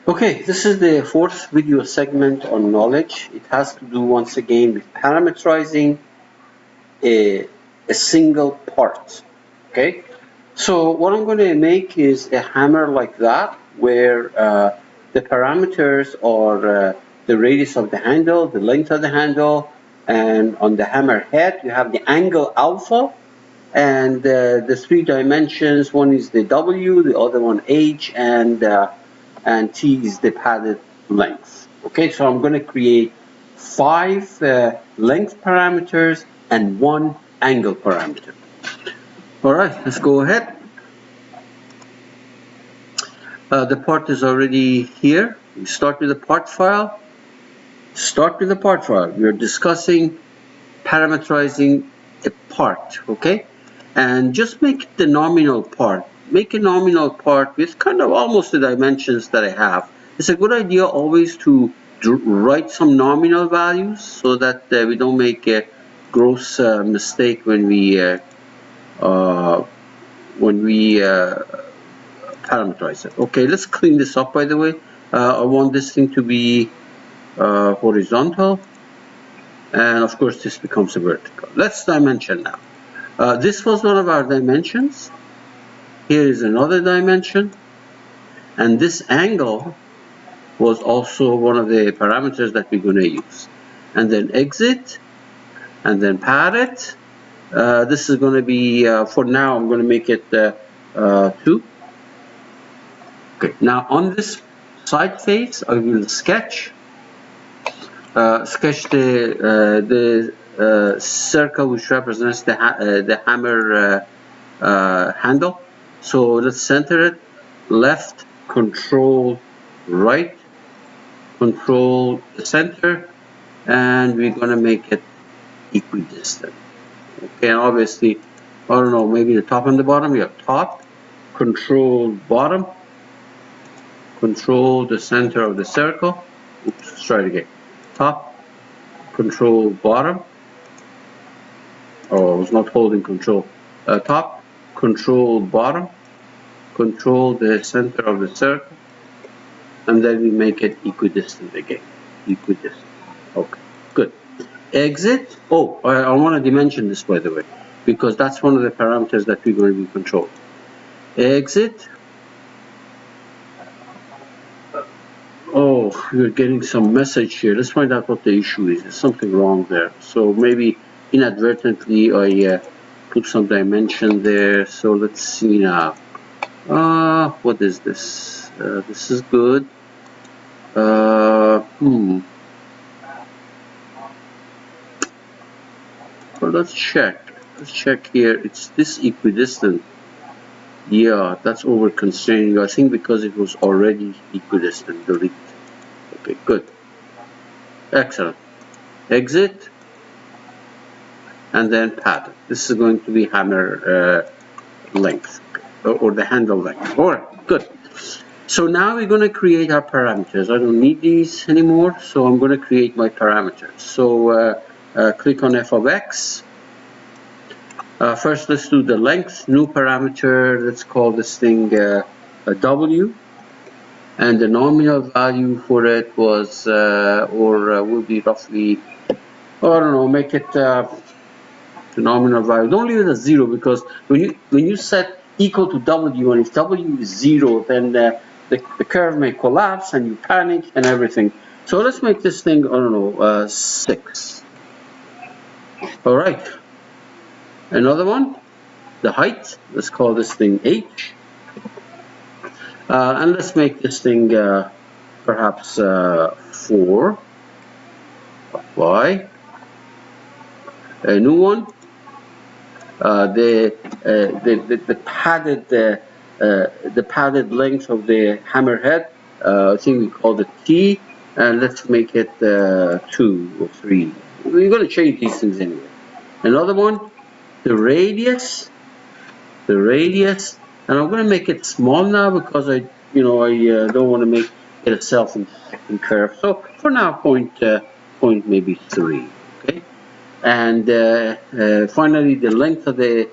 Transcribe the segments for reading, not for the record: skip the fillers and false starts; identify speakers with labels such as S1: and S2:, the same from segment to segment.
S1: Okay, this is the fourth video segment on knowledge. It has to do once again with parameterizing a single part. Okay, so what I'm going to make is a hammer like that, where the parameters are the radius of the handle, the length of the handle, and on the hammer head you have the angle alpha, and the three dimensions. One is the W, the other one H, and T is the padded length. Okay, so I'm going to create 5 length parameters and 1 angle parameter. All right, let's go ahead. The part is already here. We start with the part file. We are discussing parameterizing a part, okay? And just make the nominal part. Make a nominal part with kind of almost the dimensions that I have. It's a good idea always to write some nominal values so that we don't make a gross mistake when we parameterize it. Okay, let's clean this up, by the way. I want this thing to be horizontal, and of course this becomes a vertical. Let's dimension now. This was one of our dimensions. Here is another dimension, and this angle was also one of the parameters that we're going to use. And then exit, and then pad it. This is going to be, for now, I'm going to make it 2. Okay, now on this side face, I will sketch the circle which represents the hammer handle. So let's center it, left, control, right, control the center, and we're going to make it equidistant. Okay, and obviously, I don't know, maybe the top and the bottom. We have top, control bottom, control the center of the circle. Oops, let's try it again. Top, control bottom. Oh, I was not holding control. Top, control bottom, control the center of the circle, and then we make it equidistant again. Equidistant. Okay, good. Exit. Oh, I want to dimension this, by the way, because that's one of the parameters that we're going to be controlling. Exit. Oh, we're getting some message here. Let's find out what the issue is. There's something wrong there. So maybe inadvertently I put some dimension there. So let's see now. What is this? This is good. Well, let's check. Let's check here. It's this equidistant. Yeah, that's over constraining. I think because it was already equidistant. Delete. Okay, good. Excellent. Exit. And then pad. This is going to be hammer length, or the handle length. All right, good. So now we're going to create our parameters. I don't need these anymore, so I'm going to create my parameters. So click on f of x. First, let's do the length. New parameter. Let's call this thing a w. And the nominal value for it was, will be roughly, I don't know, make it the nominal value. Don't leave it as 0, because when you set equal to w, and if w is 0, then the curve may collapse and you panic and everything. So let's make this thing, I don't know, 6. All right. Another one, the height. Let's call this thing h. And let's make this thing perhaps 4. Apply. A new one. The padded length of the hammerhead. I think we call it T, and let's make it 2 or 3. We're going to change these things anyway. Another one, the radius, and I'm going to make it small now because I don't want to make it a self-intersecting curve. So for now, point maybe 3. Okay. And finally, the length of the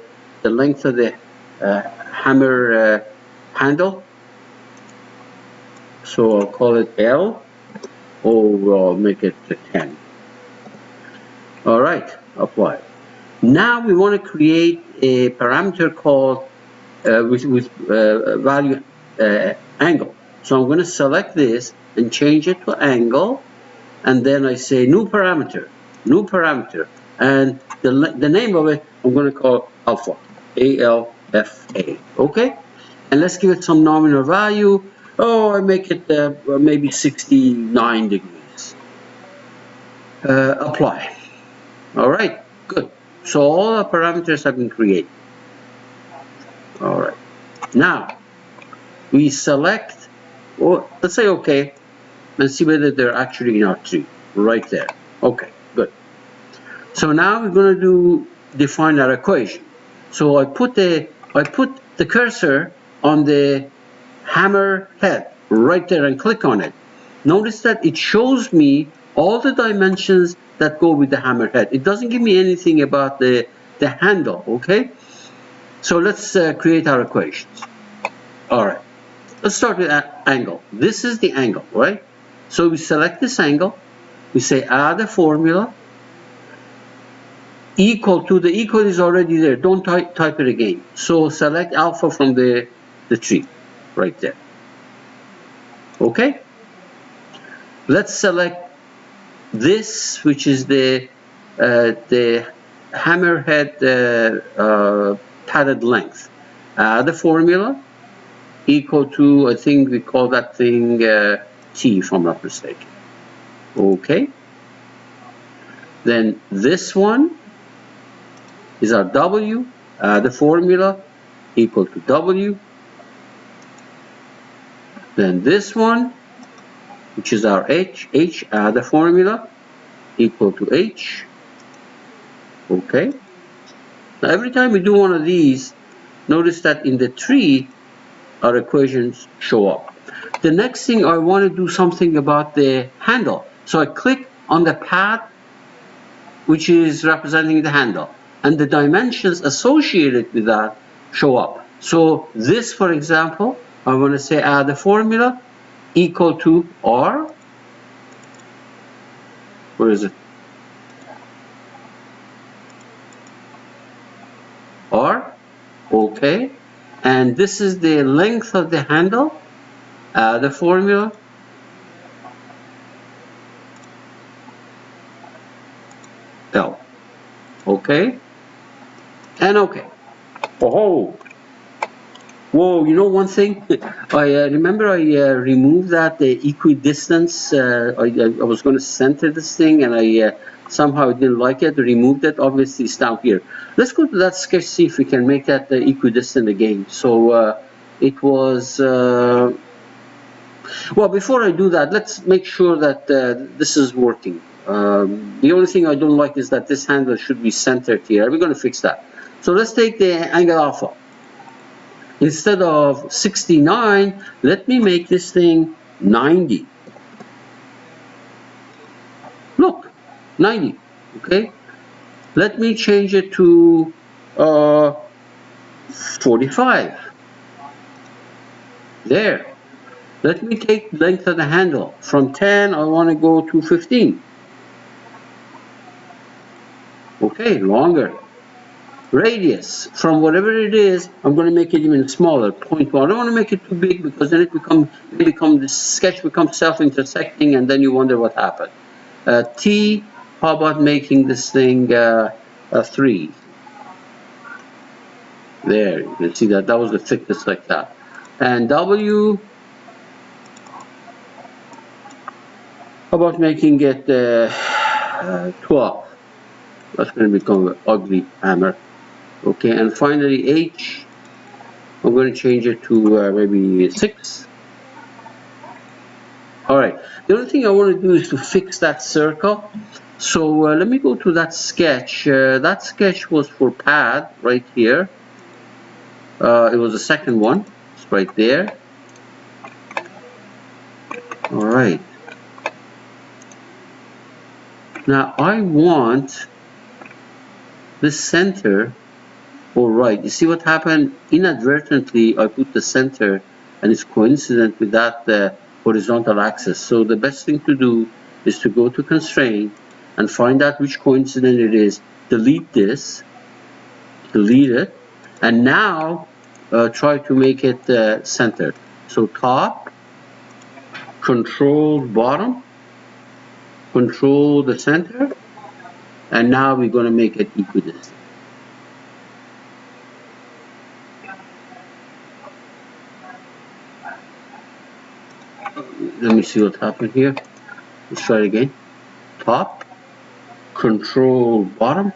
S1: hammer handle. So I'll call it L, or I'll make it 10. All right, apply. Now we want to create a parameter called with value angle. So I'm going to select this and change it to angle, and then I say new parameter, and the name of it I'm going to call alpha, A-L-F-A. Okay, and let's give it some nominal value. Oh, I make it maybe 69 degrees. Apply. All right, good. So all the parameters have been created. All right. Now we select, or let's say OK, and see whether they're actually in our tree. Right there. Okay, good. So now we're going to define our equation. So I put the cursor on the hammer head right there and click on it. Notice that it shows me all the dimensions that go with the hammer head. It doesn't give me anything about the handle, okay? So let's create our equations. All right, let's start with angle. This is the angle, right? So we select this angle, we say add a formula, equal to, the equal is already there, don't type it again. So select alpha from the tree, right there. Okay? Let's select this, which is the hammerhead padded length. The formula equal to, I think we call that thing T, if I'm not mistaken. Okay. Then this one is our W. The formula equal to W. Then this one, which is our H, the formula equal to H. Okay. Now every time we do one of these, notice that in the tree, our equations show up. The next thing, I want to do something about the handle. So I click on the pad, which is representing the handle, and the dimensions associated with that show up. So this, for example, I want to say add the formula equal to R. Where is it? R. Okay. And this is the length of the handle. The formula L. Okay. And okay. Oh. Whoa, you know one thing? I remember I removed that equidistance. I was going to center this thing, and I somehow didn't like it. Removed it. Obviously, it's down here. Let's go to that sketch, see if we can make that equidistant again. So it was. Well, before I do that, let's make sure that this is working. The only thing I don't like is that this handle should be centered here. We're going to fix that. So let's take the angle alpha. Instead of 69, let me make this thing 90. Look, 90, okay? Let me change it to 45. There. Let me take length of the handle. From 10, I want to go to 15. Okay, longer. Radius, from whatever it is, I'm going to make it even smaller, 0.1. I don't want to make it too big because then the sketch becomes self-intersecting, and then you wonder what happened. T, how about making this thing 3? There, you can see that was the thickness like that. And W, how about making it 12? That's going to become an ugly hammer. Okay, and finally H, I'm going to change it to maybe 6. Alright, the only thing I want to do is to fix that circle. So let me go to that sketch. That sketch was for pad, right here. It was the second one. It's right there. Alright. Now I want this center. Alright, you see what happened? Inadvertently, I put the center, and it's coincident with that horizontal axis. So the best thing to do is to go to constraint and find out which coincident it is, delete this, delete it, and now try to make it centered. So top, control bottom, control the center, and now we're going to make it equidistant. Let me see what happened here. Let's try it again. Top, control bottom,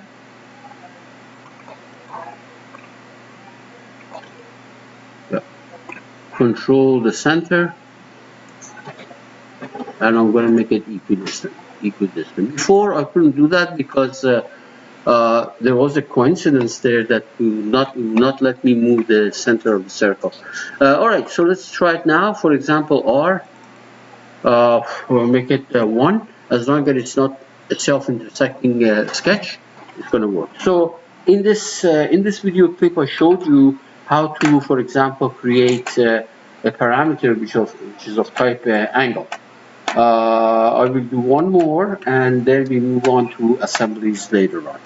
S1: control the center, and I'm going to make it equidistant. Before I couldn't do that because there was a coincidence there that will not let me move the center of the circle. All right, so let's try it now. For example, R. We'll make it 1. As long as it's not a self-intersecting sketch, it's going to work. So in this video clip, I showed you how to, for example, create a parameter which is of type angle. I will do one more, and then we move on to assemblies later on.